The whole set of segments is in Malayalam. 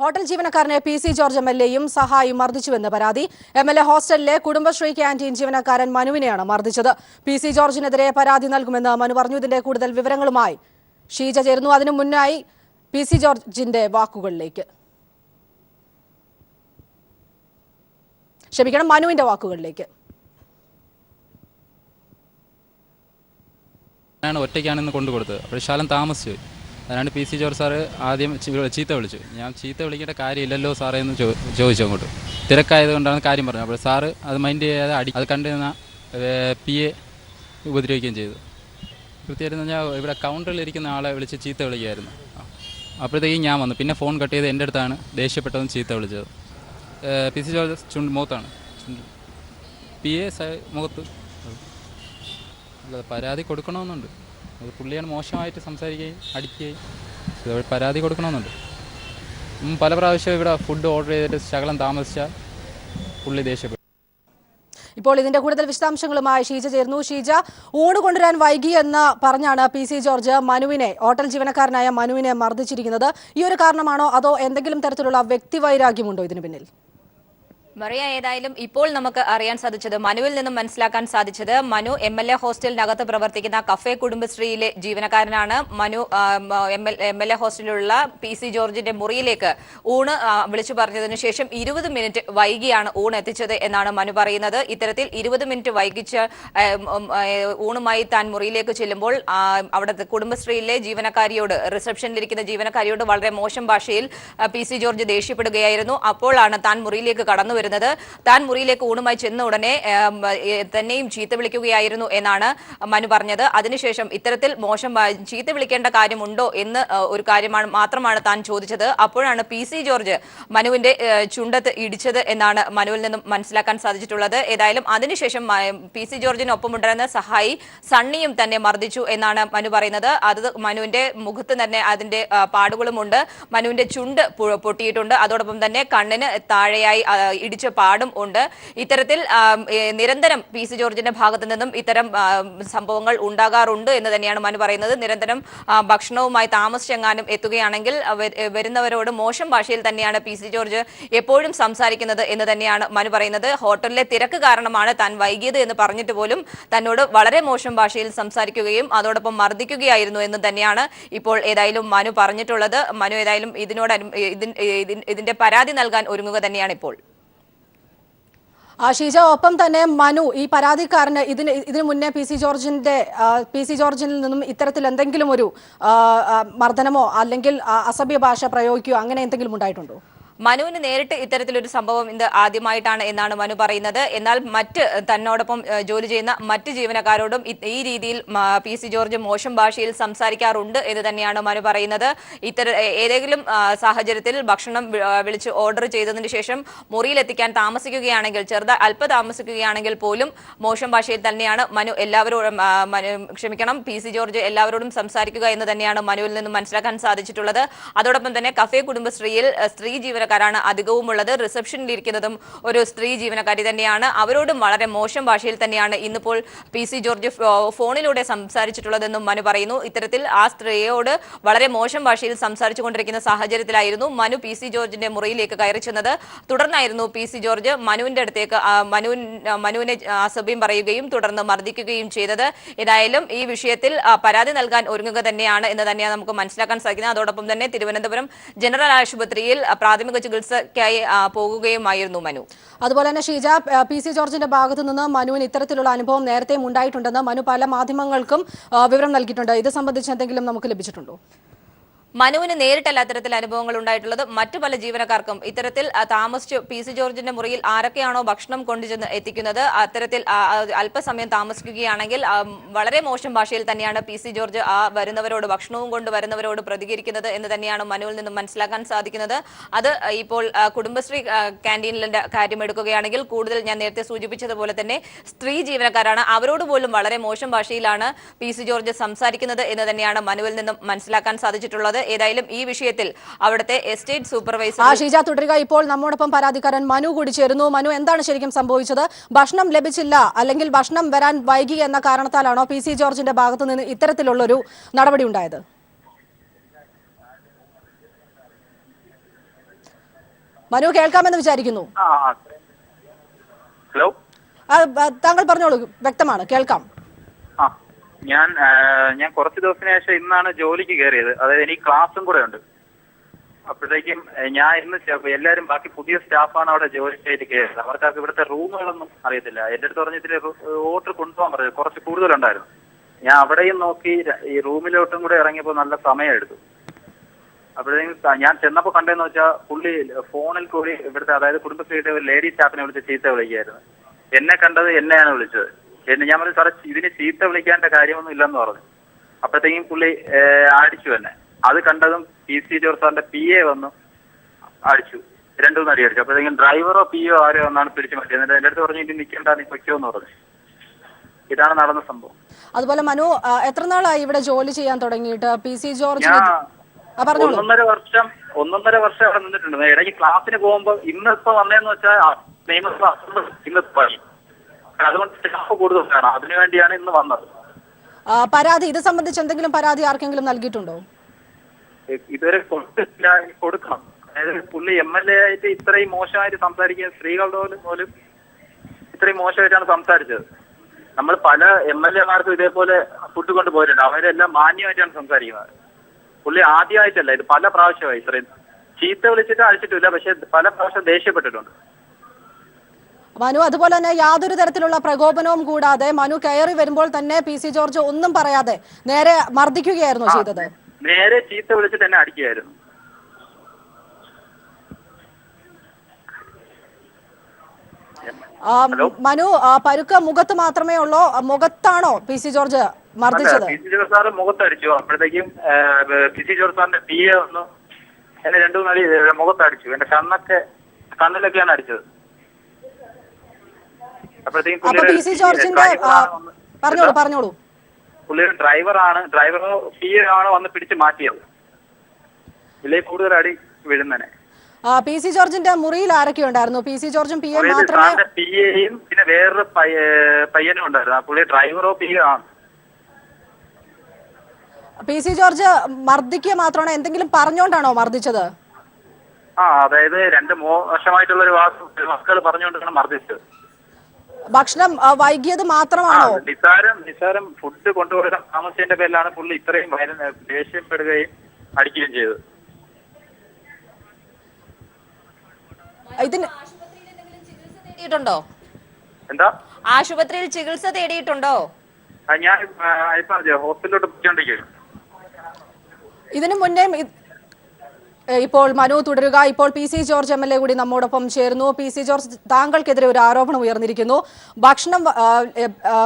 ഹോട്ടൽ ജീവനക്കാരനെ പി സി ജോർജ് എം.എൽ.എയും സഹായിയും മർദ്ദിച്ചുവെന്ന് പരാതി. എം.എൽ.എ ഹോസ്റ്റലിലെ കുടുംബശ്രീ ക്യാന്റീൻ ജീവനക്കാരൻ മനുവിനെയാണ് മർദ്ദിച്ചത്. പി സി ജോർജിനെതിരെ പരാതി നൽകുമെന്ന് മനു പറഞ്ഞു. ഇതിന്റെ കൂടുതൽ വിവരങ്ങളുമായി ഷീജ ചേരുന്നു. അതിനു മുന്നായി പി സി ജോർജിന്റെ വാക്കുകളിലേക്ക്. മനുവിന്റെ വാക്കുകളിലേക്ക്. ഒറ്റയ്ക്കാണെന്ന് കൊണ്ടുകൊടുത്തത്. അപ്പോൾ ശാലം താമസിച്ചു. അതിനാണ് പി സി ജോർജ് സാറ് ആദ്യം ചീത്ത വിളിച്ചു. ഞാൻ ചീത്ത വിളിക്കേണ്ട കാര്യമില്ലല്ലോ സാറേ എന്ന് ചോദിച്ചു അങ്ങോട്ട്. തിരക്കായതുകൊണ്ടാണ് കാര്യം പറഞ്ഞത്. അപ്പോൾ സാറ് അത് മൈൻഡ് ചെയ്യാതെ അത് കണ്ടിരുന്ന പി എ ഉപദ്രവിക്കുകയും ചെയ്തു. കൃത്യമായിട്ട് പറഞ്ഞാൽ ഇവിടെ കൗണ്ടറിലിരിക്കുന്ന ആളെ വിളിച്ച് ചീത്ത വിളിക്കുകയായിരുന്നു. അപ്പോഴത്തേക്കും ഞാൻ വന്നു. പിന്നെ ഫോൺ കട്ട് ചെയ്ത് എൻ്റെ അടുത്താണ് ദേഷ്യപ്പെട്ടതും ചീത്ത വിളിച്ചത്. പി സി ജോർജ് മുഖത്താണ്, പി എ മുഖത്ത്. അല്ല, പരാതി കൊടുക്കണമെന്നുണ്ട്. അത് പുള്ളിയാണ് മോശമായിട്ട് സംസാരിക്കുകയും അടിക്കുകയും പരാതി കൊടുക്കണമെന്നുണ്ട്. പല പ്രാവശ്യം ഇവിടെ ഫുഡ് ഓർഡർ ചെയ്തിട്ട് ശകലം താമസിച്ചാൽ പുള്ളി ദേഷ്യപ്പെടും. ഇപ്പോൾ ഇതിന്റെ കൂടുതൽ വിശദാംശങ്ങളുമായി ഷീജ ചേർന്നു. ഷീജ, ഊണ് കൊണ്ടുവരാൻ വൈകി എന്ന് പറഞ്ഞാണ് പി സി ജോർജ് ഹോട്ടൽ ജീവനക്കാരനായ മനുവിനെ മർദ്ദിച്ചിരിക്കുന്നത്. ഈ ഒരു കാരണമാണോ അതോ എന്തെങ്കിലും തരത്തിലുള്ള വ്യക്തിവൈരാഗ്യമുണ്ടോ ഇതിന് പിന്നിൽ? മറിയ, ഏതായാലും ഇപ്പോൾ നമുക്ക് അറിയാൻ സാധിച്ചത്, മനുവിൽ നിന്നും മനസ്സിലാക്കാൻ സാധിച്ചത്, മനു എം.എൽ.എ ഹോസ്റ്റലിനകത്ത് പ്രവർത്തിക്കുന്ന കഫേ കുടുംബശ്രീയിലെ ജീവനക്കാരനാണ്. മനു എം.എൽ.എ ഹോസ്റ്റലിലുള്ള പി സി ജോർജിന്റെ മുറിയിലേക്ക് ഊണ് വിളിച്ചു പറഞ്ഞതിന് ശേഷം 20 മിനിറ്റ് വൈകിയാണ് ഊണ് എത്തിച്ചത് എന്നാണ് മനു പറയുന്നത്. ഇത്തരത്തിൽ 20 മിനിറ്റ് വൈകിച്ച് ഊണുമായി താൻ മുറിയിലേക്ക് ചെല്ലുമ്പോൾ അവിടുത്തെ കുടുംബശ്രീയിലെ ജീവനക്കാരിയോട്, റിസപ്ഷനിലിരിക്കുന്ന ജീവനക്കാരിയോട് വളരെ മോശം ഭാഷയിൽ പി സി ജോർജ് ദേഷ്യപ്പെടുകയായിരുന്നു. അപ്പോഴാണ് താൻ മുറിയിലേക്ക് കടന്നു വരുന്നത്. താൻ മുറിയിലേക്ക് ഊണുമായി ചെന്ന ഉടനെ തന്നെയും ചീത്ത വിളിക്കുകയായിരുന്നു എന്നാണ് മനു പറഞ്ഞത്. അതിനുശേഷം ഇത്തരത്തിൽ ചീത്ത വിളിക്കേണ്ട കാര്യമുണ്ടോ എന്ന് ഒരു കാര്യമാണ് മാത്രമാണ് താൻ ചോദിച്ചത്. അപ്പോഴാണ് പി സി ജോർജ് മനുവിന്റെ ചുണ്ടത്ത് ഇടിച്ചത് എന്നാണ് മനുവിൽ നിന്നും മനസ്സിലാക്കാൻ സാധിച്ചിട്ടുള്ളത്. ഏതായാലും അതിനുശേഷം പി സി ജോർജിനൊപ്പം ഉണ്ടായിരുന്ന സഹായി സണ്ണിയും തന്നെ മർദ്ദിച്ചു എന്നാണ് മനു പറയുന്നത്. അത് മനുവിന്റെ മുഖത്ത് തന്നെ അതിന്റെ പാടുകളുമുണ്ട്. മനുവിന്റെ ചുണ്ട് പൊട്ടിയിട്ടുണ്ട്. അതോടൊപ്പം തന്നെ കണ്ണിന് താഴെയായി ഇടിച്ച പാടും ഉണ്ട്. ഇത്തരത്തിൽ നിരന്തരം പി സി ജോർജിന്റെ ഭാഗത്തു നിന്നും ഇത്തരം സംഭവങ്ങൾ ഉണ്ടാകാറുണ്ട് എന്ന് തന്നെയാണ് മനു പറയുന്നത്. നിരന്തരം ഭക്ഷണവുമായി താമസിച്ചെങ്ങാനും എത്തുകയാണെങ്കിൽ വരുന്നവരോട് മോശം ഭാഷയിൽ തന്നെയാണ് പി സി ജോർജ് എപ്പോഴും സംസാരിക്കുന്നത് എന്ന് തന്നെയാണ് മനു പറയുന്നത്. ഹോട്ടലിലെ തിരക്ക് കാരണമാണ് താൻ വൈകിയത് എന്ന് പറഞ്ഞിട്ട് പോലും തന്നോട് വളരെ മോശം ഭാഷയിൽ സംസാരിക്കുകയും അതോടൊപ്പം മർദ്ദിക്കുകയായിരുന്നു എന്ന് തന്നെയാണ് ഇപ്പോൾ ഏതായാലും മനു പറഞ്ഞിട്ടുള്ളത്. മനു ഏതായാലും ഇതിന്റെ പരാതി നൽകാൻ ഒരുങ്ങുക തന്നെയാണ് ഇപ്പോൾ. ഷീജ, ഒപ്പം തന്നെ മനു ഈ പരാതിക്കാരന് ഇതിനു മുന്നേ പി സി ജോർജിൽ നിന്നും ഇത്തരത്തിൽ എന്തെങ്കിലും ഒരു മർദ്ദനമോ അല്ലെങ്കിൽ അസഭ്യ ഭാഷ പ്രയോഗിക്കുകയോ അങ്ങനെ എന്തെങ്കിലും ഉണ്ടായിട്ടുണ്ടോ? മനുവിന് നേരിട്ട് ഇത്തരത്തിലൊരു സംഭവം ഇത് ആദ്യമായിട്ടാണ് എന്നാണ് മനു പറയുന്നത്. എന്നാൽ തന്നോടൊപ്പം ജോലി ചെയ്യുന്ന മറ്റ് ജീവനക്കാരോടും ഈ രീതിയിൽ പി സി ജോർജ് മോശം ഭാഷയിൽ സംസാരിക്കാറുണ്ട് എന്ന് തന്നെയാണ് മനു പറയുന്നത്. ഏതെങ്കിലും സാഹചര്യത്തിൽ ഭക്ഷണം വിളിച്ച് ഓർഡർ ചെയ്തതിന് ശേഷം മുറിയിലെത്തിക്കാൻ താമസിക്കുകയാണെങ്കിൽ, അല്പം താമസിക്കുകയാണെങ്കിൽ പോലും മോശം ഭാഷയിൽ തന്നെയാണ് പി സി ജോർജ് എല്ലാവരോടും സംസാരിക്കുക എന്ന് തന്നെയാണ് മനുവിൽ നിന്നും മനസ്സിലാക്കാൻ സാധിച്ചിട്ടുള്ളത്. അതോടൊപ്പം തന്നെ കഫേ കുടുംബശ്രീയിൽ സ്ത്രീ ജീവനക്കാരാണ് അധികവും ഉള്ളത്. റിസപ്ഷനിലിരിക്കുന്നതും ഒരു സ്ത്രീ ജീവനക്കാരി തന്നെയാണ്. അവരോടും വളരെ മോശം ഭാഷയിൽ തന്നെയാണ് ഇന്നിപ്പോൾ പി സി ജോർജ് ഫോണിലൂടെ സംസാരിച്ചിട്ടുള്ളതെന്നും മനു പറയുന്നു. ഇത്തരത്തിൽ ആ സ്ത്രീയോട് വളരെ മോശം ഭാഷയിൽ സംസാരിച്ചു കൊണ്ടിരിക്കുന്ന സാഹചര്യത്തിലായിരുന്നു മനു പി സി ജോർജിന്റെ മുറിയിലേക്ക് കയറി ചെന്നത്. തുടർന്നായിരുന്നു പി സി ജോർജ് മനുവിന്റെ അടുത്തേക്ക് മനുവിനെ അസഭ്യം പറയുകയും തുടർന്ന് മർദ്ദിക്കുകയും ചെയ്തത്. ഏതായാലും ഈ വിഷയത്തിൽ പരാതി നൽകാൻ ഒരുങ്ങുക തന്നെയാണ് എന്ന് തന്നെയാണ് നമുക്ക് മനസ്സിലാക്കാൻ സാധിക്കുന്നത്. അതോടൊപ്പം തന്നെ തിരുവനന്തപുരം ജനറൽ ആശുപത്രിയിൽ പ്രാഥമിക ചികിത്സയ്ക്കായി പോകുകയുമായിരുന്നു മനു. അതുപോലെ തന്നെ ഷീജ, പി സി ജോർജിന്റെ ഭാഗത്തു നിന്ന് മനുവിന് ഇത്തരത്തിലുള്ള അനുഭവം നേരത്തെയും ഉണ്ടായിട്ടുണ്ടെന്ന് മനു പല മാധ്യമങ്ങൾക്കും വിവരം നൽകിയിട്ടുണ്ട്. ഇത് സംബന്ധിച്ച് എന്തെങ്കിലും നമുക്ക് ലഭിച്ചിട്ടുണ്ടോ? മനുവിന് നേരിട്ടല്ല അത്തരത്തിൽ അനുഭവങ്ങൾ ഉണ്ടായിട്ടുള്ളത്. മറ്റു പല ജീവനക്കാർക്കും ഇത്തരത്തിൽ താമസിച്ചു പി സി ജോർജിന്റെ മുറിയിൽ ആരൊക്കെയാണോ ഭക്ഷണം കൊണ്ടുചെന്ന് എത്തിക്കുന്നത്, അത്തരത്തിൽ അല്പസമയം താമസിക്കുകയാണെങ്കിൽ വളരെ മോശം ഭാഷയിൽ തന്നെയാണ് പി സി ജോർജ് വരുന്നവരോട്, ഭക്ഷണവും കൊണ്ട് വരുന്നവരോട് പ്രതികരിക്കുന്നത് എന്ന് തന്നെയാണ് മനുവിൽ നിന്നും മനസ്സിലാക്കാൻ സാധിക്കുന്നത്. അത് ഇപ്പോൾ കുടുംബശ്രീ ക്യാന്റീനിലെ കാര്യം എടുക്കുകയാണെങ്കിൽ കൂടുതൽ ഞാൻ നേരത്തെ സൂചിപ്പിച്ചതുപോലെ തന്നെ സ്ത്രീ ജീവനക്കാരാണ്. അവരോട് പോലും വളരെ മോശം ഭാഷയിലാണ് പി സി ജോർജ് സംസാരിക്കുന്നത് എന്ന് തന്നെയാണ് മനുവിൽ നിന്നും മനസ്സിലാക്കാൻ സാധിച്ചിട്ടുള്ളത്. ഏതായാലും ഈ വിഷയത്തിൽ അവിടുത്തെ എസ്റ്റേറ്റ് സൂപ്പർവൈസർ ഷീജ തുടരുക. ഇപ്പോൾ നമ്മോടൊപ്പം പരാതിക്കാരൻ മനു കൂടി ചേരുന്നു. മനു, എന്താണ് ശരിക്കും സംഭവിച്ചത്? ഭക്ഷണം ലഭിച്ചില്ല അല്ലെങ്കിൽ ഭക്ഷണം വരാൻ വൈകി എന്ന കാരണത്താലാണോ പി സി ജോർജിന്റെ ഭാഗത്തു നിന്ന് ഇത്തരത്തിലുള്ളൊരു നടപടി ഉണ്ടായത്? മനു കേൾക്കാമെന്ന് വിചാരിക്കുന്നു. ഹലോ, താങ്കൾ പറഞ്ഞോളൂ, വ്യക്തമാണ്, കേൾക്കാം. ഞാൻ കുറച്ച് ദിവസത്തിന് ശേഷം ഇന്നാണ് ജോലിക്ക് കയറിയത്. അതായത് എനിക്ക് ക്ലാസ്സും കൂടെ ഉണ്ട്. അപ്പോഴത്തേക്കും ഞാൻ ഇന്ന് എല്ലാവരും ബാക്കി പുതിയ സ്റ്റാഫാണ് അവിടെ ജോലി ചെയ്ത് കയറിയത്. അവർക്കൊക്കെ ഇവിടുത്തെ റൂമുകളൊന്നും അറിയത്തില്ല. എന്റെ അടുത്ത് പറഞ്ഞ ഇതിൽ ഓർഡർ കൊണ്ടുപോകാൻ പറഞ്ഞത് കുറച്ച് കൂടുതലുണ്ടായിരുന്നു. ഞാൻ അവിടെയും നോക്കി, ഈ റൂമിലോട്ടും കൂടെ ഇറങ്ങിയപ്പോൾ നല്ല സമയം എടുത്തു. അപ്പോഴത്തേക്കും ഞാൻ ചെന്നപ്പോൾ കണ്ടതെന്ന് വെച്ചാൽ പുള്ളി ഫോണിൽ കൂടി ഇവിടുത്തെ, അതായത് കുടുംബശ്രീയുടെ ഒരു ലേഡി സ്റ്റാഫിനെ വിളിച്ച് ചീത്ത വിളിക്കുകയായിരുന്നു. എന്നെ കണ്ടത് എന്നെയാണ് വിളിച്ചത്. ഞാൻ പറഞ്ഞു, സാറേ ഇതിന് ചീത്ത വിളിക്കേണ്ട കാര്യമൊന്നും ഇല്ലെന്ന് പറഞ്ഞു. അപ്പോഴത്തേക്കും പുള്ളി അടിച്ചു തന്നെ. അത് കണ്ടതും PC ജോർജ് സാറിന്റെ PA വന്നു അടിച്ചു, 2-3 അടി അടിച്ചു. അപ്പോഴത്തേക്കും ഡ്രൈവറോ PO ആരോ ഒന്നാണ് പിടിച്ചു മാറ്റിയത്. എന്നിട്ട് എന്റെ അടുത്ത് പറഞ്ഞു, ഇനി നിൽക്കണ്ട, നീ പൊയ്ക്കോന്ന് പറഞ്ഞു. ഇതാണ് നടന്ന സംഭവം. അതുപോലെ മനു, എത്ര നാളായി ഇവിടെ ജോലി ചെയ്യാൻ തുടങ്ങിയിട്ട്? PC ജോർജ് പറഞ്ഞോളൂ. 1.5 വർഷം അവിടെ നിന്നിട്ടുണ്ട്. ഇടയ്ക്ക് ക്ലാസ്സിന് പോകുമ്പോ ഇന്നിപ്പോ വന്നതെന്ന് വെച്ചാൽ നിയമസഭ ഇന്ന് പണി, അതുകൊണ്ട് സ്റ്റാഫ് കൂടുതലാണ്. അതിനുവേണ്ടിയാണ് ഇന്ന് വന്നത്. പരാതി ഇത് സംബന്ധിച്ച് എന്തെങ്കിലും പരാതി ആർക്കെങ്കിലും നൽകിയിട്ടുണ്ടോ? ഇതുവരെ കൊടുക്കണം. അതായത് പുള്ളി MLA ആയിട്ട് ഇത്രയും മോശമായിട്ട് സംസാരിക്കുക, സ്ത്രീകളുടെ പോലും ഇത്രയും മോശമായിട്ടാണ് സംസാരിച്ചത്. നമ്മൾ പല MLA മാർക്കും ഇതേപോലെ ഫുഡ് കൊണ്ട് പോയിട്ടുണ്ട്. അവരെല്ലാം മാന്യമായിട്ടാണ് സംസാരിക്കുന്നത്. പുള്ളി ആദ്യമായിട്ടല്ല, ഇത് പല പ്രാവശ്യമായി ഇത്രയും ചീത്ത വിളിച്ചിട്ട് അടിച്ചിട്ടില്ല, പക്ഷെ പല പ്രാവശ്യം ദേഷ്യപ്പെട്ടിട്ടുണ്ട്. മനു, അതുപോലെ തന്നെ യാതൊരു തരത്തിലുള്ള പ്രകോപനവും കൂടാതെ മനു കയറി വരുമ്പോൾ തന്നെ PC ജോർജ് ഒന്നും പറയാതെ നേരെ മർദ്ദിക്കുകയായിരുന്നു ചെയ്തത്? നേരെ ചീത്ത വിളിച്ചിട്ട് എന്നെ അടിക്കുകയായിരുന്നു. മനു, പരുക്ക് മുഖത്ത് മാത്രമേ ഉള്ളോ? മുഖത്താണോ PC ജോർജ് മർദ്ദിച്ചത്? PC ജോർജ് സാറ് മുഖത്തടിച്ചു. അപ്പോഴത്തേക്കും PC ജോർജ് സാറിന്റെ PA വന്നു എന്നെ 2-3 അടി മുഖത്തടിച്ചു. എന്റെ കണ്ണിലൊക്കെയാണ് അടിച്ചത്. PC ജോർജിന്റെ പറഞ്ഞോളൂ. പുള്ളിയുടെ ഡ്രൈവറോ PA ആണോ വന്ന് പിടിച്ച് മാറ്റിയത്. ഇതിലേ കൂടുതൽ അടി വീഴുന്നനെ. PC ജോർജിന്റെ മുറിയിൽ ആരൊക്കെ ഉണ്ടായിരുന്നു? PC ജോർജും PA മാത്രമേ? PAയും പിന്നെ വേറൊരു പയ്യനും ഉണ്ടായിരുന്നു. പുള്ളി ഡ്രൈവറോ PA ആണ്. PC ജോർജ് മർദ്ദിക്കുക മാത്രമാണോ, എന്തെങ്കിലും പറഞ്ഞോണ്ടാണോ മർദ്ദിച്ചത്? അതായത് 2 മോശമായിട്ടുള്ള ഒരു വാക്കുകൾ പറഞ്ഞുകൊണ്ടാണ് മർദ്ദിച്ചത്. ഭക്ഷണം വൈകിയത് മാത്രമാണോ? നിസാരം ഫുഡ് കൊണ്ടുപോകാൻ താമസിച്ചതിന്റെ പേരിലാണ് പുള്ളി ഇത്രയും ദേഷ്യപ്പെടുകയും അടിക്കുകയും ചെയ്തത്. എന്താ? ആശുപത്രിയിൽ ചികിത്സ തേടിയിട്ടുണ്ടോ? ഞാൻ ഹോസ്പിറ്റലിലോട്ട് പോയിക്കൊണ്ടിരിക്കുകയാണ്. ഇതിനു മുന്നേ ഇപ്പോൾ മനു തുടരുക. ഇപ്പോൾ PC ജോർജ് MLA കൂടി നമ്മോടൊപ്പം ചേർന്നു. PC ജോർജ്, താങ്കൾക്കെതിരെ ഒരു ആരോപണം ഉയർന്നിരിക്കുന്നു.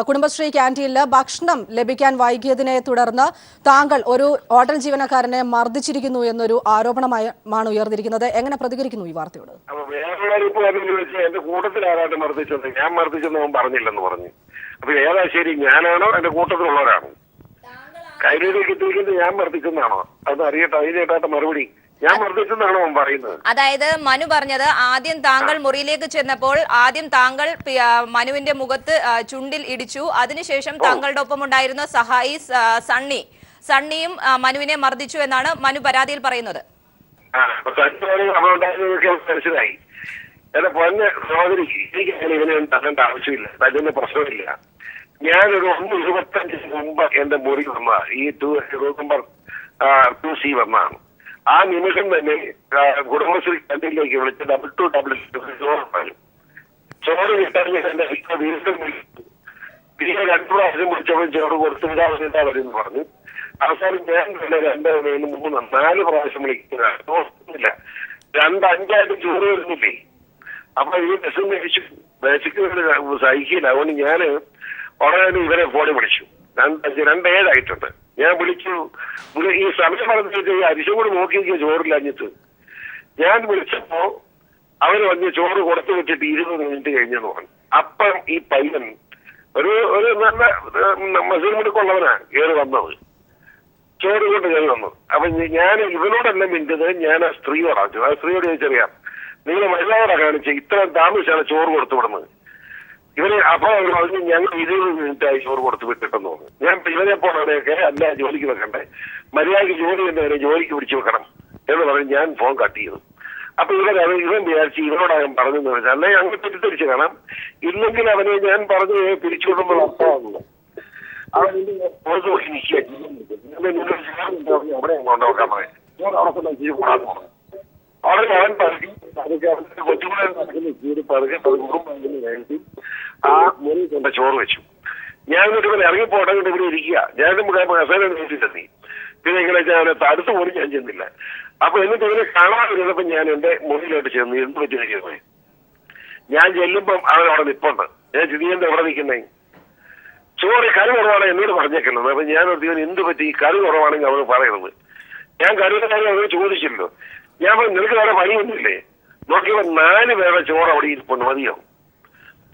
കുടുംബശ്രീ ക്യാൻറ്റീനിൽ ഭക്ഷണം ലഭിക്കാൻ വൈകിയതിനെ തുടർന്ന് താങ്കൾ ഒരു ഹോട്ടൽ ജീവനക്കാരനെ മർദ്ദിച്ചിരിക്കുന്നു എന്നൊരു ആരോപണമാണ് ഉയർന്നിരിക്കുന്നത്. എങ്ങനെ പ്രതികരിക്കുന്നു ഈ വാർത്തയോട്? എന്റെ കൂട്ടത്തിലാരായിട്ട് മർദ്ദിച്ചത്? ഞാൻ മർദ്ദിച്ചെന്ന് പറഞ്ഞില്ലെന്ന് പറഞ്ഞു. അപ്പൊ ഏതാ ശരി, ഞാനാണോ എന്റെ കൂട്ടത്തിലുള്ളവരാണോ? കൈരളിലേക്ക് എത്തിക്കുന്നത് ഞാൻ മർദ്ദിച്ചെന്നാണോ? അത് അറിയട്ടെ, അതിനേട്ടാത്ത മറുപടി ഞാൻ മർദ്ദിച്ചെന്നാണോ പറയുന്നത്? അതായത് മനു പറഞ്ഞത് ആദ്യം താങ്കൾ മുറിയിലേക്ക് ചെന്നപ്പോൾ ആദ്യം താങ്കൾ മനുവിന്റെ മുഖത്ത് ചുണ്ടിൽ ഇടിച്ചു. അതിനുശേഷം താങ്കളുടെ ഒപ്പം ഉണ്ടായിരുന്ന സഹായി സണ്ണിയും മനുവിനെ മർദ്ദിച്ചു എന്നാണ് മനു പരാതിയിൽ പറയുന്നത്. മനസ്സിലായി. എന്റെ പൊന്നെ സഹോദരി, എനിക്ക് ഇവനെ തരേണ്ട ആവശ്യമില്ല, തല്ലുന്ന പ്രശ്നമില്ല. ഞാനൊരു 1:25 മുമ്പ് എന്റെ മുറി വന്ന ഈ നമ്പർ 2C വന്നാണ്. ആ നിമിഷം തന്നെ കുടുംബശ്രീ ക്യാൻറ്റീനിലേക്ക് വിളിച്ച് 2 ചോറ് ചോറ് കിട്ടാൻ എന്റെ വീണ്ടും പിന്നെ 2 പ്രാവശ്യം വിളിച്ചപ്പോൾ ചോറ് കൊടുത്തിട്ടാ വരുമെന്ന് പറഞ്ഞു. അവസാനം ഞാൻ 2, 3, 4 പ്രാവശ്യം വിളിക്കുന്നില്ല. 2-5 ചോറ് വരുന്നില്ലേ? അപ്പൊ ഈ ബസ്സിന് സഹിക്കില്ല. അതുകൊണ്ട് ഞാന് ഉടനെ ഇവരെ ഫോണിൽ വിളിച്ചു. 2-7 ആയിട്ടുണ്ട്. ഞാൻ വിളിച്ചു. ഈ സമയം പറഞ്ഞിട്ട് അരിശം കൂടി നോക്കി ചോറില്ലഞ്ഞിട്ട് ഞാൻ വിളിച്ചപ്പോ അവര് വന്ന് ചോറ് കൊടുത്തു വെച്ചിട്ട് 20 മിനിറ്റ് കഴിഞ്ഞെന്ന് പറഞ്ഞു. അപ്പം ഈ പയ്യൻ ഒരു നല്ല മസിൽ മുടുക്കുള്ളവനാ കയറി വന്നത്, ചോറ് കൊണ്ട് കയറി വന്നു. അപ്പൊ ഞാൻ ഇവനോടല്ല മിണ്ടത്, ഞാൻ ആ സ്ത്രീയോടാ. ആ സ്ത്രീയോട് ചോദിച്ചറിയാം, നിങ്ങൾ മര്യാദ കാണിച്ച് ഇത്രയും താമസിച്ചാണ് ചോറ് കൊടുത്തു വിടുന്നത്. ഇവര് അപ്പൊ അവർ പറഞ്ഞു, ഞങ്ങൾ 20 മിനിറ്റായി ചോറ് കൊടുത്തു വിട്ടിട്ടെന്ന് പറഞ്ഞു. ഞാൻ ഇവരെ പോണവരെയൊക്കെ അല്ല ജോലിക്ക് വെക്കണ്ടേ, മര്യാദയ്ക്ക് ജോലി ചെയ്യുന്നവരെ ജോലിക്ക് പിടിച്ചു വെക്കണം എന്ന് പറഞ്ഞ് ഞാൻ ഫോൺ കട്ട് ചെയ്തു. അപ്പൊ ഇവൻ വിചാരിച്ച് ഇവനോടാകും പറഞ്ഞെന്ന് വെച്ചാൽ അല്ലെങ്കിൽ അങ്ങനെ തെറ്റിദ്ധരിച്ച് കാണാം. ഇല്ലെങ്കിൽ അവനെ ഞാൻ പറഞ്ഞ് പിരിച്ചുകൊണ്ടുമ്പോൾ അർത്ഥമാകുന്നു. അവൻ പുറത്ത് നോക്കി നിൽക്കുക അവിടെ കൊണ്ടുനോക്കാൻ പറയും. അവിടെ അവൻ പതുക്കി കൊച്ചുകൂടെ നടക്കുന്ന പതുക്കെ കഴിഞ്ഞ് ആ മുറി കൊണ്ട് ചോറ് വെച്ചു. ഞാൻ എന്നിട്ട് ഇവനെ ഇറങ്ങിപ്പോട്ടെ കൊണ്ട് ഇവിടെ ഇരിക്കുക. ഞാനും കസേര നീട്ടിട്ടെത്തി. പിന്നെ ഇങ്ങനെ അവനെ അടുത്ത് പോലും ഞാൻ ചെന്നില്ല. അപ്പൊ എന്നിട്ട് ഇവനെ കാണാതിരുന്നപ്പോ ഞാൻ എന്റെ മുറിയിലോട്ട് ചെന്ന് എന്ത് പറ്റിയിരിക്കുന്നത്. ഞാൻ ചെല്ലുമ്പം അവൻ അവിടെ നിപ്പുണ്ട്. ഞാൻ ചിന്തിന്റെ എവിടെ നിൽക്കുന്നേ, ചോറ് കറി കുറവാണ് എന്നോട് പറഞ്ഞേക്കുന്നത്. അപ്പൊ ഞാൻ ഇവൻ എന്ത് പറ്റി, കറി കുറവാണെങ്കിൽ അവന് പറയുന്നത്. ഞാൻ കറിയുടെ കാര്യം അവന് ചോദിച്ചില്ലോ. ഞാൻ നിനക്ക് വേറെ പണിയൊന്നുമില്ലേ? നോക്കിയവൻ 4 പേരുടെ ചോറ് അവിടെ ഇരിപ്പുണ്ട്, മതിയോ?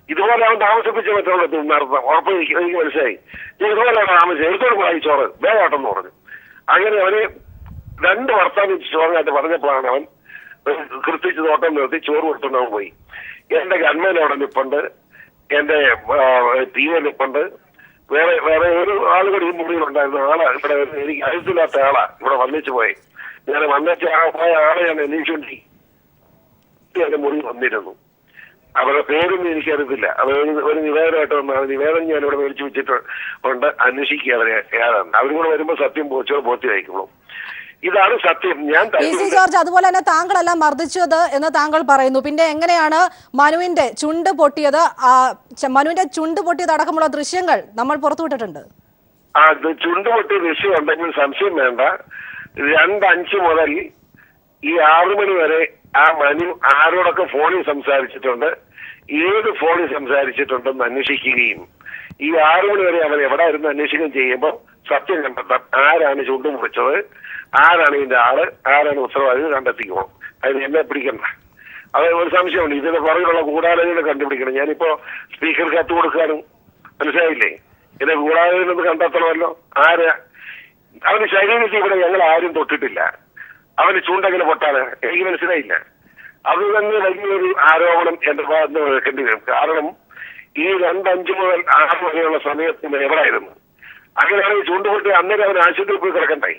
ഇതുപോലെ അവൻ താമസിപ്പിച്ച മറ്റുള്ള നടത്താം ഉറപ്പ് എനിക്ക് മനസ്സിലായി. ഞാൻ ഇതുപോലെ താമസിച്ചു എടുത്തോട് പോയി ചോറ് വേഗാട്ടെന്ന് പറഞ്ഞു. അങ്ങനെ അവന് 2 വർത്താനം ചോറിനായിട്ട് പറഞ്ഞപ്പോഴാണ് അവൻ കൃത്യച്ച് തോട്ടം നിർത്തി ചോറ് കൊടുത്തുകൊണ്ട് അവൻ പോയി. എന്റെ ഗൺമാൻ അവിടെ നിൽപ്പുണ്ട്, എന്റെ ടീമേ നിൽപ്പുണ്ട്, വേറെ ഒരു ആളുകൾ ഈ മുറിയിലുണ്ടായിരുന്നു. ഇവിടെ എനിക്ക് അറിയത്തില്ലാത്ത ആളാ ഇവിടെ വന്നിച്ചു പോയി. ഞാൻ വന്നിച്ച പോയ ആളെ ഞാൻ അന്വേഷിച്ചുകൊണ്ടി എന്റെ മുറി വന്നിരുന്നു. അവരുടെ പേരൊന്നും എനിക്കറിയത്തില്ല. അവർ ഒരു നിവേദനമായിട്ട് വന്നാണ്. നിവേദനം ഞാൻ ഇവിടെ മേടിച്ചു വെച്ചിട്ടുണ്ട്. അന്വേഷിക്കുക അവരെ ഏതാണ്. അവരും കൂടെ വരുമ്പോൾ സത്യം ബോധ്യമായിക്കുള്ളൂ. ഇതാണ് സത്യം. ഞാൻ PC ജോർജ്, അതുപോലെ തന്നെ താങ്കളല്ല മർദ്ദിച്ചത് എന്ന് താങ്കൾ പറയുന്നു. പിന്നെ എങ്ങനെയാണ് മനുവിന്റെ ചുണ്ട് പൊട്ടിയത്? മനുവിന്റെ ചുണ്ട് പൊട്ടിയത് അടക്കമുള്ള ദൃശ്യങ്ങൾ നമ്മൾ പുറത്തുവിട്ടിട്ടുണ്ട്. ആ ചുണ്ട് പൊട്ടിയ ദൃശ്യം ഉണ്ടെങ്കിൽ സംശയം വേണ്ട. 2:05 മുതൽ ഈ 6 മണി വരെ ആ മനു ആരോടൊക്കെ ഫോണിൽ സംസാരിച്ചിട്ടുണ്ട്, ഏത് ഫോണിൽ സംസാരിച്ചിട്ടുണ്ടെന്ന് അന്വേഷിക്കുകയും ഈ 6 മണി വരെ അവൻ എവിടെ ആയിരുന്നു അന്വേഷിക്കുകയും ചെയ്യുമ്പോൾ സത്യം കണ്ടെത്താം. ആരാണ് ചുണ്ടു മുറിച്ചത്, ആരാണ് ഇതിന്റെ ആള്, ആരാണ് ഉത്തരവാദി കണ്ടെത്തിക്കുമോ. അതിന് എന്നെ പിടിക്കണ്ട. അത് ഒരു സംശയമുണ്ട്. ഇതിന്റെ പുറകിലുള്ള ഗൂഢാലോചന കണ്ടുപിടിക്കണം. ഞാനിപ്പോ സ്പീക്കർ കത്ത് കൊടുക്കാനും മനസ്സിലായില്ലേ. ഇതിന്റെ ഗൂഢാലോചന കണ്ടെത്തണമല്ലോ. അവന് ശരീരത്തിൽ ഇവിടെ ഞങ്ങൾ ആരും തൊട്ടിട്ടില്ല. അവന് ചൂണ്ടെങ്ങനെ പൊട്ടാണ് എനിക്ക് മനസ്സിലായില്ല. അത് തന്നെ വലിയൊരു ആരോപണം എന്റെ ഭാഗത്ത് വെക്കേണ്ടി വരും. കാരണം ഈ 2:05 മുതൽ 6 വരെയുള്ള സമയത്ത് എവിടെയായിരുന്നു? അങ്ങനെയാണെങ്കിൽ ചൂണ്ടുപൊട്ടി അന്നേരം അവൻ ആശുപത്രിയിൽ പോയി കിടക്കണ്ടായി.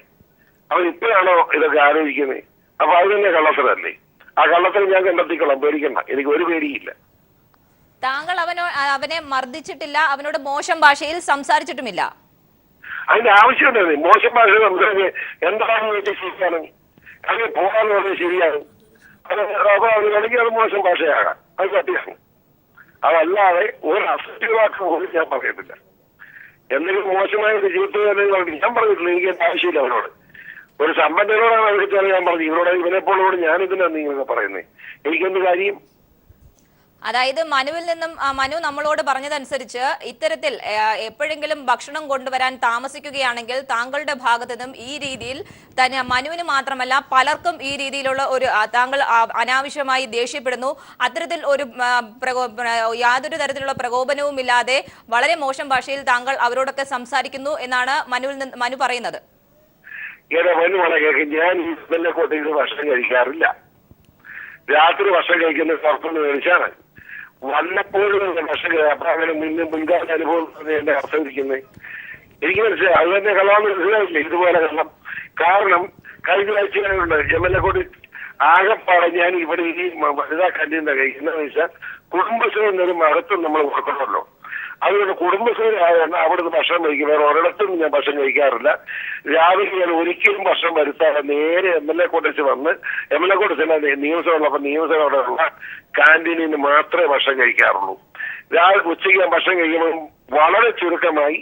അവൻ ഇപ്പോഴാണോ ഇതൊക്കെ ആലോചിക്കുന്നത്? അപ്പൊ അത് തന്നെ കള്ളത്തരല്ലേ? ആ കള്ളത്തരം ഞാൻ കണ്ടെത്തിക്കൊള്ളാം, പേടിക്കണ്ട. എനിക്ക് ഒരു പേടിയില്ല. താങ്കൾ അവനെ മർദ്ദിച്ചിട്ടില്ല, അവനോട് മോശം ഭാഷയിൽ സംസാരിച്ചിട്ടുമില്ല. അതിന്റെ ആവശ്യമുണ്ടായിരുന്നു. മോശം ഭാഷ സംസാരിച്ച് എന്താണെന്ന് വെച്ചാൽ ശരിയാണ്. അത് പോകാന്ന് പറഞ്ഞാൽ ശരിയാണ്. അപ്പൊ അതിനാണെങ്കിൽ അത് മോശം ഭാഷയാകാം, അത് സത്യമാണ്. അതല്ലാതെ ഒരു അസറ്റ് വാക്ക് പോലും ഞാൻ പറയത്തില്ല. എന്തെങ്കിലും മോശമായ ഒരു ജീവിതത്തിൽ ഞാൻ പറഞ്ഞിട്ടില്ല. എനിക്ക് എന്റെ ആവശ്യമില്ല അവനോട്. ഒരു സമ്പന്നനോടാണ് വിളിച്ചാൽ ഞാൻ പറഞ്ഞു. ഇവനെപ്പോഴോട് ഞാനിതിനാണ് നിങ്ങളൊക്കെ പറയുന്നത്. എനിക്കെന്ത് കാര്യം? അതായത് മനു നമ്മളോട് പറഞ്ഞതനുസരിച്ച് ഇത്തരത്തിൽ എപ്പോഴെങ്കിലും ഭക്ഷണം കൊണ്ടുവരാൻ താമസിക്കുകയാണെങ്കിൽ താങ്കളുടെ ഭാഗത്തു നിന്നും ഈ രീതിയിൽ തന്നെ മനുവിന് മാത്രമല്ല പലർക്കും ഈ രീതിയിലുള്ള ഒരു താങ്കൾ അനാവശ്യമായി ദേഷ്യപ്പെടുന്നു, അത്തരത്തിൽ ഒരു യാതൊരു തരത്തിലുള്ള പ്രകോപനവും ഇല്ലാതെ വളരെ മോശം ഭാഷയിൽ താങ്കൾ അവരോടൊക്കെ സംസാരിക്കുന്നു എന്നാണ് മനു പറയുന്നത്. ഞാൻ ഈ കോട്ടയിൽ ഭക്ഷണം കഴിക്കാറില്ല. രാത്രി ഭക്ഷണം കഴിക്കുന്ന പുറത്തുനിന്ന് മേടിച്ചാണ്. വല്ലപ്പോഴും ഭക്ഷണം അപ്പൊ അങ്ങനെ മുൻകാല അനുഭവം എന്റെ അർത്ഥം ഇരിക്കുന്നത് എനിക്ക് മനസ്സിലായി. അത് തന്നെ കള്ളാന്ന് മനസ്സിലായില്ലേ? ഇതുപോലെ കള്ളം. കാരണം കഴിഞ്ഞ ആഴ്ചകളുണ്ട് എംഎൽഎ ആകെപ്പാടെ ഞാൻ ഇവിടെ ഈ വനിതാ കന്റീൻ്റെ കഴിക്കുന്നതെന്ന് വെച്ചാൽ കുടുംബശ്രീ എന്നൊരു മഹത്വം നമ്മൾ കൊടുക്കണമല്ലോ. അതുകൊണ്ട് കുടുംബശ്രീ ആയതുകൊണ്ട് അവിടുന്ന് ഭക്ഷണം കഴിക്കും. വേറെ ഒരിടത്തും ഞാൻ ഭക്ഷണം കഴിക്കാറില്ല. രാവിലെ ഞാൻ ഒരിക്കലും ഭക്ഷണം വരുത്താതെ നേരെ എംഎൽഎ കോട്ടേജ് വന്ന് എംഎൽഎ കോട്ടേജ് നിയമസഭയുള്ളപ്പോൾ നിയമസഭയുള്ള കാന്റീനിൽ നിന്ന് മാത്രമേ ഭക്ഷണം കഴിക്കാറുള്ളൂ. രാവിലെ ഉച്ചയ്ക്ക് ഞാൻ ഭക്ഷണം കഴിക്കുമ്പോൾ വളരെ ചുരുക്കമായി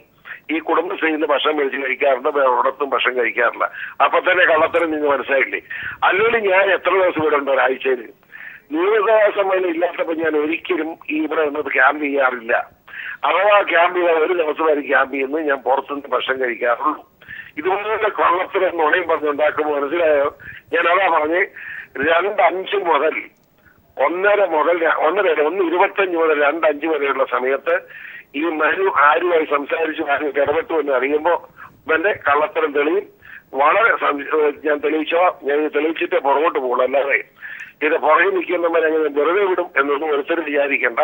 ഈ കുടുംബശ്രീയിൽ നിന്ന് ഭക്ഷണം മേടിച്ച് കഴിക്കാറുണ്ട്. വേറെ ഒരിടത്തും ഭക്ഷണം കഴിക്കാറില്ല. അപ്പൊ തന്നെ കള്ളത്തരം നിങ്ങൾ മനസ്സിലായില്ലേ? അല്ലെങ്കിൽ ഞാൻ എത്ര ദിവസം ഇവിടെ ഉണ്ട് ഒരാഴ്ചയിൽ? നിയമസഭാ സമ്മേളനം ഇല്ലാത്തപ്പോൾ ഞാൻ ഒരിക്കലും ഈ ഇവിടെ വന്നത് ക്യാമ്പ് ചെയ്യാറില്ല. അഥവാ ക്യാമ്പ് ചെയ്യാൻ ഒരു ദിവസമായിരിക്കും ക്യാമ്പ് ചെയ്യുന്നത്. ഞാൻ പുറത്തുനിന്ന് ഭക്ഷണം കഴിക്കാറുള്ളൂ. ഇതുപോലെ കൊള്ളത്തിന് നുണയും പറഞ്ഞുണ്ടാക്കുമ്പോൾ മനസ്സിലായോ? ഞാൻ അതാ പറഞ്ഞ് 2:05 മുതൽ 1:25 മുതൽ 2:5 വരെയുള്ള സമയത്ത് ഈ മനു ആരുമായി സംസാരിച്ചു ആരും ഇടപെട്ടു എന്ന് അറിയുമ്പോൾ എന്റെ കള്ളത്തരം തെളിയും. വളരെ ഞാൻ തെളിയിച്ചിട്ടേ പുറകോട്ട് പോകുള്ളൂ. അല്ലാതെ ഇത് പുറകെ നിൽക്കുന്നവരെ അങ്ങനെ വെറുതെ വിടും എന്നൊന്നും ഒരുത്തരും വിചാരിക്കേണ്ട.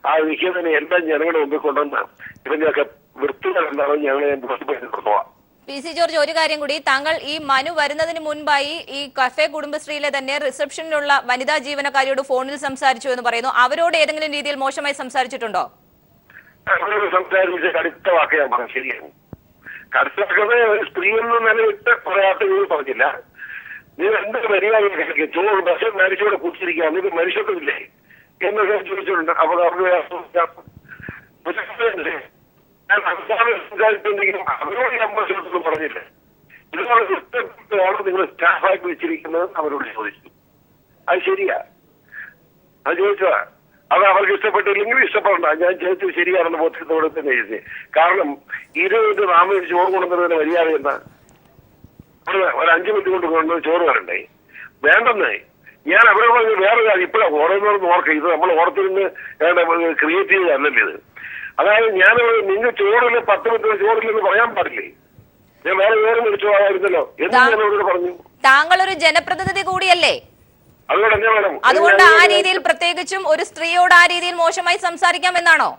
ആ നിൽക്കുന്നതിനെ എല്ലാം ജനങ്ങളുടെ മുമ്പിൽ കൊണ്ടുവന്ന് ഇവന്റെയൊക്കെ വൃത്തികൾ എന്താണെന്ന് ഞാൻ പുറത്തുപോയി കൊടുത്തോളാം. PC ജോർജ്, ഒരു കാര്യം കൂടി, താങ്കൾ ഈ മനു വരുന്നതിന് മുൻപായി ഈ കഫേ കുടുംബശ്രീയിലെ തന്നെ റിസപ്ഷനിലുള്ള വനിതാ ജീവനക്കാരിയോട് ഫോണിൽ സംസാരിച്ചു എന്ന് പറയുന്നു. അവരോട് ഏതെങ്കിലും രീതിയിൽ മോശമായി സംസാരിച്ചിട്ടുണ്ടോ? അവരോട് സംസാരിച്ച് കടുത്ത വാക്ക് ഞാൻ പറഞ്ഞു. ശരിയാണ്, കടുത്ത വാക്കത് ഒരു സ്ത്രീ എന്ന് നിലവിട്ട് പറയാത്ത പറഞ്ഞില്ല. നിങ്ങൾ എന്തൊക്കെ മര്യാദ ചോറ് പക്ഷെ മനുഷ്യരോട് കുടിച്ചിരിക്കുക, നിങ്ങൾക്ക് മനുഷ്യത്വമില്ലേ എന്നൊക്കെ ചോദിച്ചിട്ടുണ്ട്. അപ്പോൾ അവരുടെ ഞാൻ അവസാനം സംസാരിച്ചിട്ടുണ്ടെങ്കിലും അവരോട് ഞാൻ മോശത്വം പറഞ്ഞില്ല. ഇതുപോലെ ഇഷ്ടപ്പെട്ടാണ് നിങ്ങൾ സ്റ്റാഫായിട്ട് വെച്ചിരിക്കുന്നത് അവരോട് ചോദിച്ചു. അത് ശരിയാ, അത് ചോദിച്ചതാ. അത് അവർക്ക് ഇഷ്ടപ്പെട്ടില്ലെങ്കിൽ ഇഷ്ടപ്പെടണ്ട. ഞാൻ ചോദിച്ചത് ശരിയാണെന്ന് ബോധ്യത്തോടെ തന്നെ എഴുതി. കാരണം 20 മിനിറ്റ് നാമ ചോറ് കൊണ്ടുവന്നതിന് മര്യാദ എന്താ? ഒരു 5 മിനിറ്റ് കൊണ്ട് കൊണ്ടുവന്ന് ചോറ് വരണ്ടേ? വേണ്ടെന്നേ. ഞാൻ അവരോട് പറഞ്ഞ വേറെ കാര്യം ഇപ്പോഴാണ് ഓരോന്നോർന്ന് ഓർക്കുക. ഇത് നമ്മൾ ഓർത്തിരുന്ന് ക്രിയേറ്റ് ചെയ്തതല്ലല്ലോ ഇത്. അതായത് ഞാൻ നിങ്ങൾ ചോറില് 10 മിനിറ്റ് ചോറില്ലെന്ന് പറയാൻ പാടില്ലേ? ഞാൻ വേറെ വേറെ വിളിച്ചോളായിരുന്നല്ലോ എന്ന് ഞാൻ അവരോട് പറഞ്ഞു. താങ്കൾ ഒരു ജനപ്രതിനിധി കൂടിയല്ലേ? അതുകൊണ്ട് എന്നാ വേണം? അതുകൊണ്ട് ആ രീതിയിൽ പ്രത്യേകിച്ചും ഒരു സ്ത്രീയോട് ആ രീതിയിൽ മോശമായി സംസാരിക്കാം എന്നാണോ?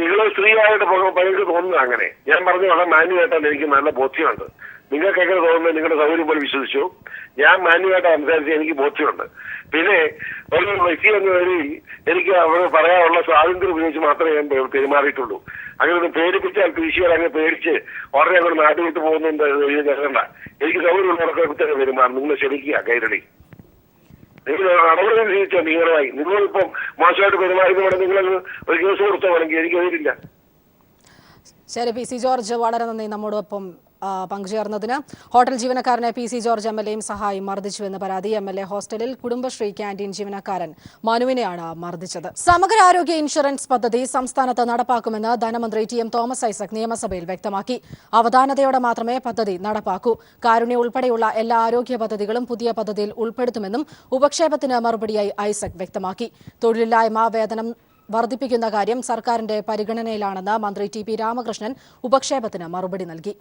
നിങ്ങൾ സ്ത്രീയായിട്ട് പലർക്ക് തോന്നുന്നത് അങ്ങനെ. ഞാൻ പറഞ്ഞു വളരെ മാന്യമായിട്ടാണ്, എനിക്ക് നല്ല ബോധ്യമുണ്ട്. നിങ്ങൾക്കൊക്കെ തോന്നുന്നത് നിങ്ങളുടെ സൗകര്യം പോലെ വിശ്വസിച്ചു. ഞാൻ മാന്യമായിട്ട് സംസാരിച്ച് എനിക്ക് ബോധ്യമുണ്ട്. പിന്നെ ഒരു വ്യക്തി എന്ന നിലയിൽ എനിക്ക് അവർ പറയാനുള്ള സ്വാതന്ത്ര്യം ഉപയോഗിച്ച് മാത്രമേ ഞാൻ പെരുമാറിയിട്ടുള്ളൂ. അങ്ങനെ ഒന്ന് പേടിപ്പിച്ചാൽ കൃഷികൾ അങ്ങനെ പേടിച്ച് ഉടനെ അങ്ങോട്ട് നാട്ടിൽ വിട്ട് പോകുന്നുണ്ട് കേൾക്കണ്ട. എനിക്ക് സൗകര്യമുള്ളവർക്ക് പെരുമാറും. നിങ്ങൾ ക്ഷണിക്കുക കൈരളി. നിങ്ങൾ നടപടി സ്വീകരിച്ചോ നിങ്ങളുമായി. നിങ്ങളിപ്പം മോശമായിട്ട് പെരുമാറുന്നവിടെ നിങ്ങൾ ഒരു കേസ് കൊടുത്തോ വേണമെങ്കിൽ എനിക്കതിരില്ല. ശരി, PC ജോർജ് വളരെ നന്ദി നമ്മോടൊപ്പം പങ്കുചേർന്നതിന്. ഹോട്ടൽ ജീവനക്കാരനെ PC ജോർജ് MLAയും സഹായിയും മർദ്ദിച്ചുവെന്ന് പരാതി. MLA ഹോസ്റ്റലിൽ കുടുംബശ്രീ ക്യാന്റീൻ ജീവനക്കാരൻ മനുവിനെയാണ് മർദ്ദിച്ചത്. സമഗ്ര ആരോഗ്യ ഇൻഷുറൻസ് പദ്ധതി സംസ്ഥാനത്ത് നടപ്പാക്കുമെന്ന് ധനമന്ത്രി TM തോമസ് ഐസക് നിയമസഭയിൽ വ്യക്തമാക്കി. അവധാനതയോടെ മാത്രമേ പദ്ധതി നടപ്പാക്കൂ. കാരുണ്യ ഉൾപ്പെടെയുള്ള എല്ലാ ആരോഗ്യ പദ്ധതികളും പുതിയ പദ്ധതിയിൽ ഉൾപ്പെടുത്തുമെന്നും ഉപക്ഷേപത്തിന് മറുപടിയായി ഐസക് വ്യക്തമാക്കി. തൊഴിലില്ലായ്മ വേതനം വർദ്ധിപ്പിക്കുന്ന കാര്യം സർക്കാരിന്റെ പരിഗണനയിലാണെന്ന് മന്ത്രി TP രാമകൃഷ്ണൻ ഉപക്ഷേപത്തിന് മറുപടി നൽകി.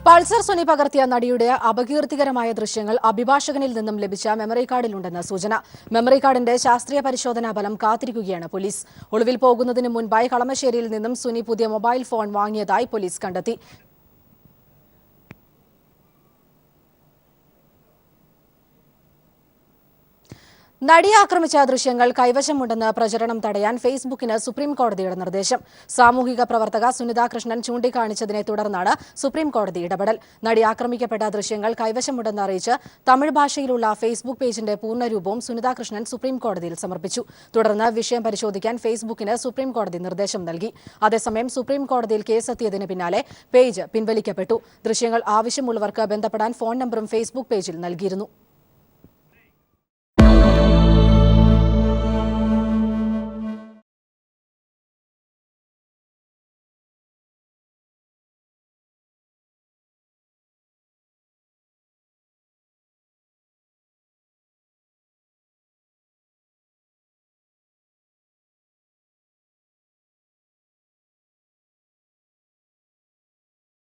പൾസർ സുനി പകർത്തിയ നടിയുടെ അപകീർത്തികരമായ ദൃശ്യങ്ങൾ അഭിഭാഷകനിൽ നിന്നും ലഭിച്ച മെമ്മറി കാർഡിലുണ്ടെന്ന് സൂചന. മെമ്മറി കാർഡിന്റെ ശാസ്ത്രീയ പരിശോധനാ ഫലം കാത്തിരിക്കുകയാണ് പോലീസ്. ഒളിവിൽ പോകുന്നതിന് മുൻപായി കളമശ്ശേരിയിൽ നിന്നും സുനി പുതിയ മൊബൈൽ ഫോൺ വാങ്ങിയതായി പോലീസ് കണ്ടെത്തി. നടിയെ ആക്രമിച്ച ദൃശ്യങ്ങൾ കൈവശമുണ്ടെന്ന് പ്രചരണം തടയാൻ ഫേസ്ബുക്കിന് സുപ്രീം കോടതിയുടെ നിർദ്ദേശം. സാമൂഹിക പ്രവർത്തക സുനിത കൃഷ്ണൻ ചൂണ്ടിക്കാണിച്ചതിനെ തുടർന്നാണ് സുപ്രീം കോടതി ഇടപെടൽ. നടി ആക്രമിക്കപ്പെട്ട ദൃശ്യങ്ങൾ കൈവശമുണ്ടെന്ന് അറിയിച്ച് തമിഴ് ഭാഷയിലുള്ള ഫേസ്ബുക്ക് പേജിന്റെ പൂർണ്ണരൂപവും സുനിത കൃഷ്ണൻ സുപ്രീം കോടതിയിൽ സമർപ്പിച്ചു. തുടർന്ന് വിഷയം പരിശോധിക്കാൻ ഫേസ്ബുക്കിന് സുപ്രീം കോടതി നിർദ്ദേശം നൽകി. അതേസമയം സുപ്രീം കോടതിയിൽ കേസെത്തിയതിന് പിന്നാലെ പേജ് പിൻവലിക്കപ്പെട്ടു. ദൃശ്യങ്ങൾ ആവശ്യമുള്ളവർക്ക് ബന്ധപ്പെടാൻ ഫോൺ നമ്പറും ഫേസ്ബുക്ക് പേജിൽ നൽകിയിരുന്നു.